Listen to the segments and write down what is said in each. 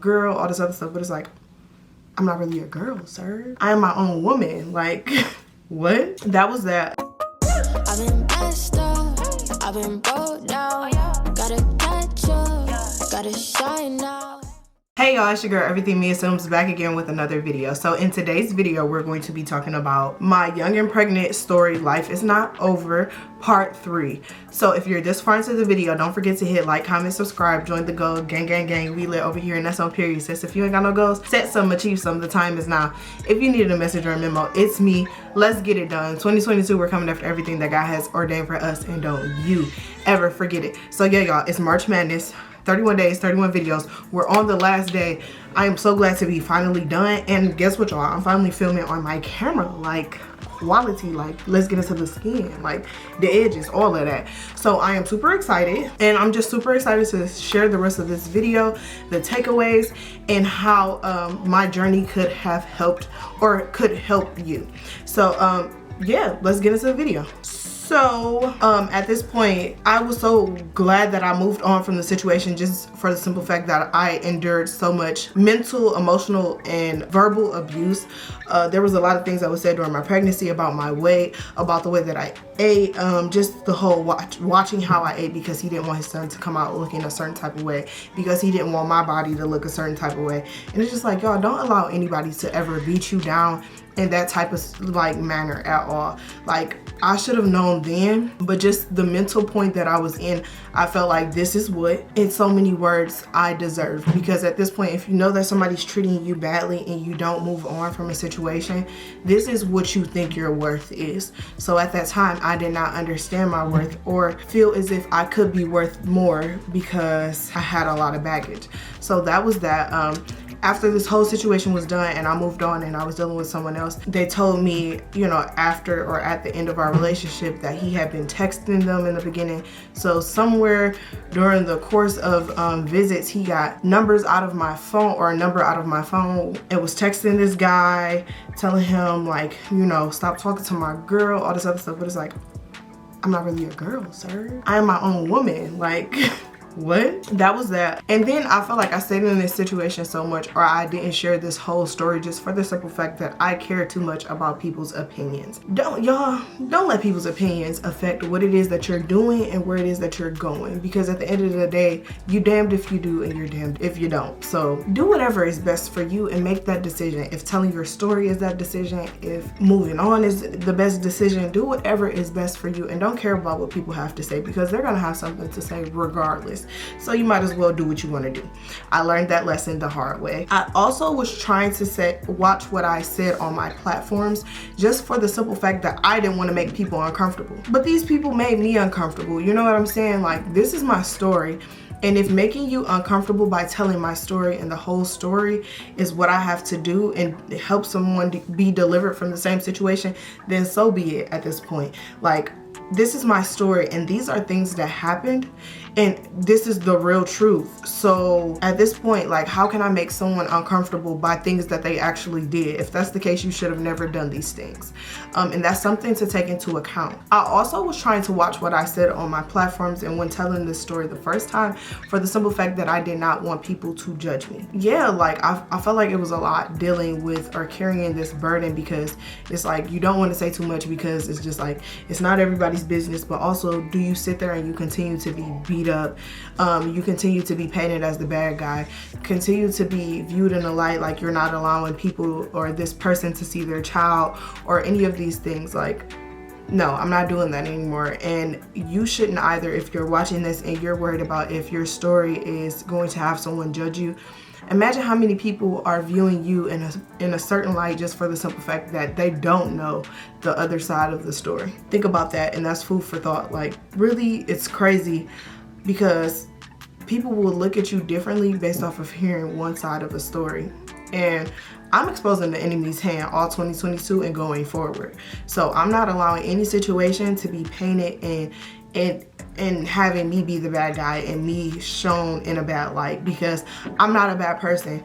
girl, all this other stuff, but it's like, I'm not really a girl, sir. I am my own woman. Like, what? That was that. I've been messed up, I've been broke down, gotta catch up, gotta shine now. Hey y'all, it's your girl Everything Mia Sims back again with another video. So in today's video, we're going to be talking about my young and pregnant story, Life Is Not Over, part 3. So if you're this far into the video, don't forget to hit like, comment, subscribe, join the goal, gang, gang, gang. We lit over here and that's on period, sis. If you ain't got no goals, set some, achieve some. The time is now. If you needed a message or a memo, it's me. Let's get it done. 2022, we're coming after everything that God has ordained for us, and don't you ever forget it. So yeah, y'all, it's March Madness. 31 days, 31 videos. We're on the last day. I am so glad to be finally done. And guess what, y'all? I'm finally filming on my camera. Like, quality, like, let's get into the skin, like the edges, all of that. So I am super excited, and I'm just super excited to share the rest of this video, the takeaways, and how my journey could have helped or could help you. So yeah, let's get into the video. So at this point, I was so glad that I moved on from the situation, just for the simple fact that I endured so much mental, emotional, and verbal abuse. There was a lot of things that was said during my pregnancy about my weight, about the way that I ate, just the whole watching how I ate, because he didn't want his son to come out looking a certain type of way, because he didn't want my body to look a certain type of way. And it's just like, y'all, don't allow anybody to ever beat you down in that type of like manner at all. Like, I should have known then, but just the mental point that I was in, I felt like this is what, in so many words, I deserve. Because at this point, if you know that somebody's treating you badly and you don't move on from a situation, this is what you think your worth is. So at that time, I did not understand my worth or feel as if I could be worth more because I had a lot of baggage. So that was that. After this whole situation was done and I moved on and I was dealing with someone else, they told me, you know, after or at the end of our relationship, that he had been texting them in the beginning. So somewhere during the course of visits, he got numbers out of my phone, or a number out of my phone, and was texting this guy, telling him, like, you know, stop talking to my girl, all this other stuff. But it's like, I'm not really a girl, sir. I am my own woman. Like, what? That was that. And then I felt like I stayed in this situation so much, or I didn't share this whole story, just for the simple fact that I care too much about people's opinions. Don't let people's opinions affect what it is that you're doing and where it is that you're going, because at the end of the day, you damned if you do and you're damned if you don't. So do whatever is best for you and make that decision. If telling your story is that decision, if moving on is the best decision, do whatever is best for you, and don't care about what people have to say, because they're gonna have something to say regardless. So you might as well do what you want to do. I learned that lesson the hard way. I also was trying to watch what I said on my platforms, just for the simple fact that I didn't want to make people uncomfortable. But these people made me uncomfortable. You know what I'm saying? Like, this is my story. And if making you uncomfortable by telling my story and the whole story is what I have to do and help someone be delivered from the same situation, then so be it at this point. Like, this is my story and these are things that happened, and this is the real truth. So at this point, like, how can I make someone uncomfortable by things that they actually did? If that's the case, you should have never done these things. And that's something to take into account. I also was trying to watch what I said on my platforms and when telling this story the first time, for the simple fact that I did not want people to judge me. Yeah, like, I felt like it was a lot dealing with or carrying this burden, because it's like, you don't want to say too much, because it's just like, it's not everybody's business. But also, do you sit there and you continue to be beat up, you continue to be painted as the bad guy, continue to be viewed in a light like you're not allowing people or this person to see their child, or any of these things? Like, no, I'm not doing that anymore. And you shouldn't either. If you're watching this and you're worried about if your story is going to have someone judge you, imagine how many people are viewing you in a certain light, just for the simple fact that they don't know the other side of the story. Think about that, and that's food for thought. Like, really, it's crazy, because people will look at you differently based off of hearing one side of a story. And I'm exposing the enemy's hand all 2022 and going forward. So I'm not allowing any situation to be painted and having me be the bad guy and me shown in a bad light, because I'm not a bad person.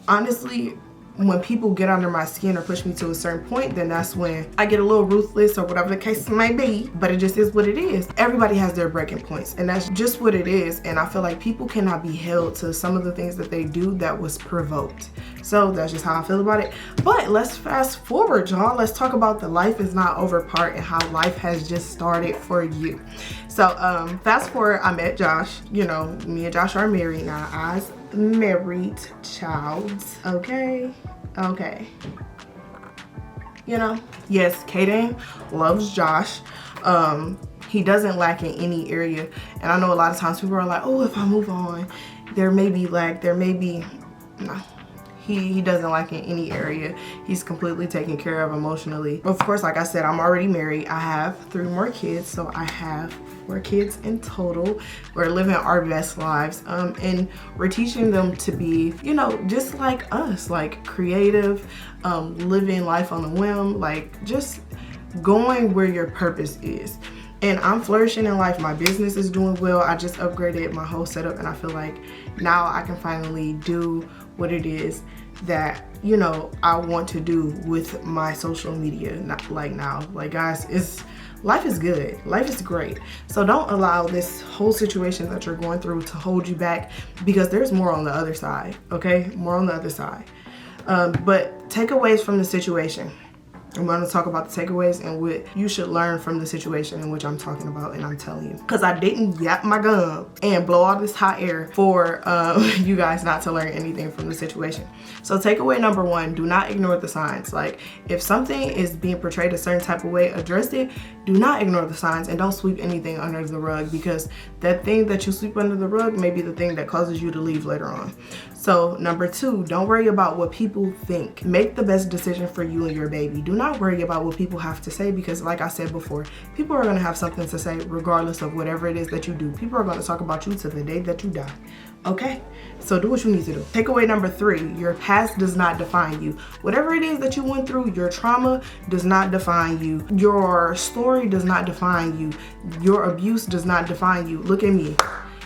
Honestly, when people get under my skin or push me to a certain point, then that's when I get a little ruthless or whatever the case may be. But it just is what it is. Everybody has their breaking points, and that's just what it is. And I feel like people cannot be held to some of the things that they do that was provoked. So that's just how I feel about it. But let's fast forward, y'all. Let's talk about the life is not over part and how life has just started for you. So fast forward, I met Josh. You know, me and Josh are married now. I's married child. Okay. You know, yes, Kaden loves Josh. He doesn't lack in any area. And I know a lot of times people are like, oh, if I move on, there may be lack, no. He doesn't lack in any area. He's completely taken care of emotionally. Of course, like I said, I'm already married. I have 3 more kids, so I have 4 kids in total. We're living our best lives, and we're teaching them to be, you know, just like us, like creative, living life on a whim, like just going where your purpose is. And I'm flourishing in life. My business is doing well. I just upgraded my whole setup, and I feel like now I can finally do what it is that, you know, I want to do with my social media. Not like now, like guys, life is good. Life is great. So don't allow this whole situation that you're going through to hold you back, because there's more on the other side. Okay, more on the other side. But takeaways from the situation. I'm going to talk about the takeaways and what you should learn from the situation in which I'm talking about, and I'm telling you, because I didn't yap my gum and blow all this hot air for you guys not to learn anything from the situation. So takeaway number 1, do not ignore the signs. Like, if something is being portrayed a certain type of way, address it. Do not ignore the signs, and don't sweep anything under the rug, because that thing that you sweep under the rug may be the thing that causes you to leave later on. So number 2, don't worry about what people think. Make the best decision for you and your baby. Do not worry about what people have to say, because like I said before, people are going to have something to say regardless of whatever it is that you do. People are going to talk about you to the day that you die. Okay? So do what you need to do. Takeaway number 3, your past does not define you. Whatever it is that you went through, your trauma does not define you. Your story does not define you. Your abuse does not define you. Look at me.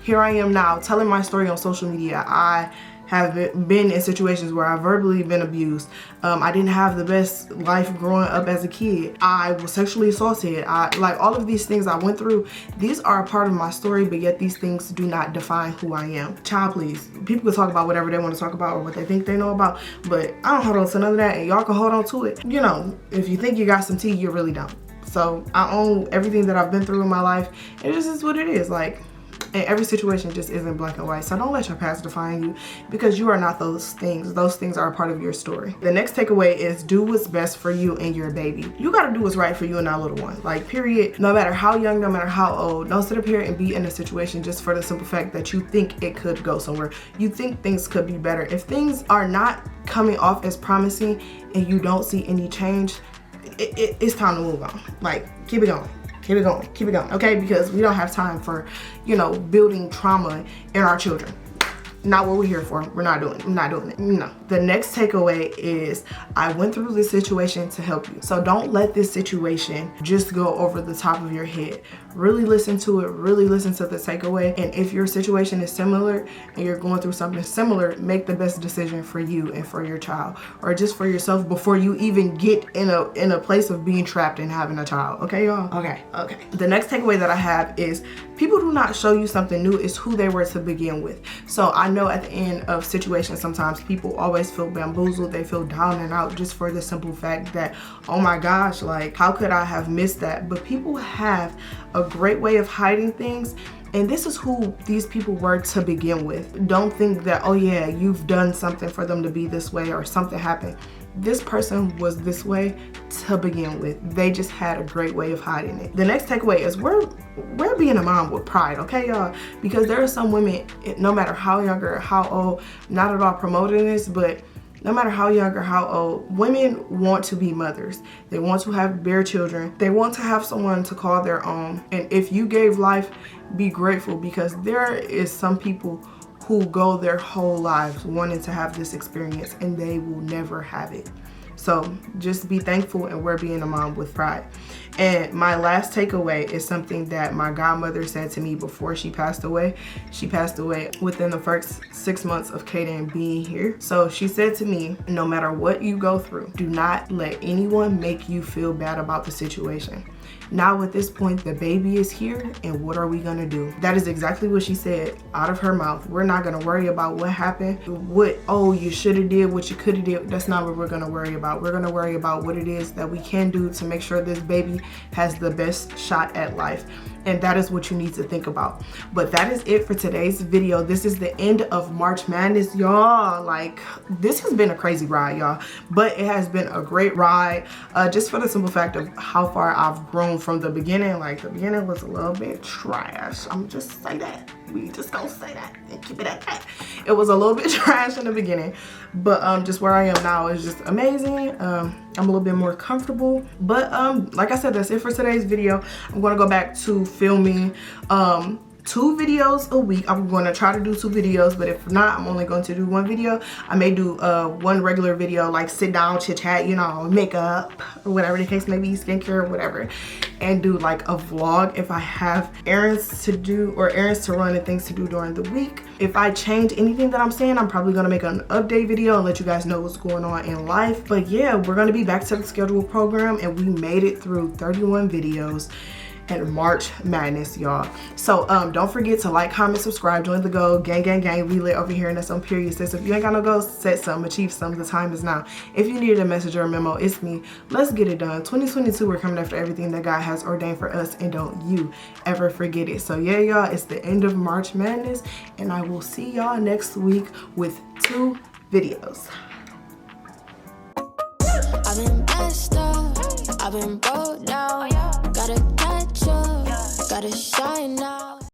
Here I am now telling my story on social media. I have been in situations where I've verbally been abused. I didn't have the best life growing up as a kid. I was sexually assaulted. Like all of these things I went through, these are a part of my story, but yet these things do not define who I am. Child, please. People can talk about whatever they want to talk about or what they think they know about, but I don't hold on to none of that, and y'all can hold on to it. You know, if you think you got some tea, you really don't. So I own everything that I've been through in my life. It just is what it is. Like, and every situation just isn't black and white. So don't let your past define you, because you are not those things. Those things are a part of your story. The next takeaway is do what's best for you and your baby. You got to do what's right for you and that little one. Like, period. No matter how young, no matter how old. Don't sit up here and be in a situation just for the simple fact that you think it could go somewhere. You think things could be better. If things are not coming off as promising and you don't see any change, it's time to move on. Like, keep it going. Keep it going, keep it going, okay? Because we don't have time for, you know, building trauma in our children. Not what we're here for. We're not doing it. No. The next takeaway is I went through this situation to help you. So don't let this situation just go over the top of your head. Really listen to it. Really listen to the takeaway. And if your situation is similar and you're going through something similar, make the best decision for you and for your child, or just for yourself before you even get in a place of being trapped and having a child. Okay, y'all? Okay. The next takeaway that I have is people do not show you something new. It's who they were to begin with. So I know at the end of situations, sometimes people always feel bamboozled. They feel down and out just for the simple fact that, oh my gosh, like, how could I have missed that? But people have a great way of hiding things. And this is who these people were to begin with. Don't think that, oh yeah, you've done something for them to be this way or something happened. This person was this way to begin with. They just had a great way of hiding it. The next takeaway is we're being a mom with pride, okay, y'all? Because there are some women, no matter how young or how old, not at all promoting this, but no matter how young or how old, women want to be mothers. They want to bear children. They want to have someone to call their own. And if you gave life, be grateful, because there is some people who go their whole lives wanting to have this experience and they will never have it. So just be thankful and wear being a mom with pride. And my last takeaway is something that my godmother said to me before she passed away. She passed away within the first 6 months of Kaden being here. So she said to me, no matter what you go through, do not let anyone make you feel bad about the situation. Now at this point, the baby is here, and what are we gonna do? That is exactly what she said out of her mouth. We're not gonna worry about what happened, oh, you should have did, what you could have did. That's not what we're gonna worry about. We're gonna worry about what it is that we can do to make sure this baby has the best shot at life. And that is what you need to think about. But that is it for today's video. This is the end of March Madness, y'all. Like, this has been a crazy ride, y'all, but it has been a great ride, just for the simple fact of how far I've grown from the beginning. Like, the beginning was a little bit trash. I'm just say that. We just gonna say that and keep it at that. It was a little bit trash in the beginning, but just where I am now is just amazing. I'm a little bit more comfortable, but like I said, that's it for today's video. I'm gonna go back to filming 2 videos a week. I'm going to try to do 2 videos, but if not, I'm only going to do 1 video. I may do 1 regular video, like sit down, chit chat, you know, makeup or whatever the case may be, skincare or whatever, and do like a vlog if I have errands to do or errands to run and things to do during the week. If I change anything that I'm saying, I'm probably going to make an update video and let you guys know what's going on in life. But yeah, we're going to be back to the scheduled program, and we made it through 31 videos and March Madness, y'all. So don't forget to like, comment, subscribe, join the go, gang gang gang. We lit over here, and that's on period. Sis, if you ain't got no goals, set some, achieve some. The time is now. If you needed a message or a memo, it's me. Let's get it done. 2022, we're coming after everything that God has ordained for us, and don't you ever forget it. So yeah, y'all, it's the end of March Madness, and I will see y'all next week with 2 videos. I've been messed up, I've been broke down, gotta catch up, gotta shine now.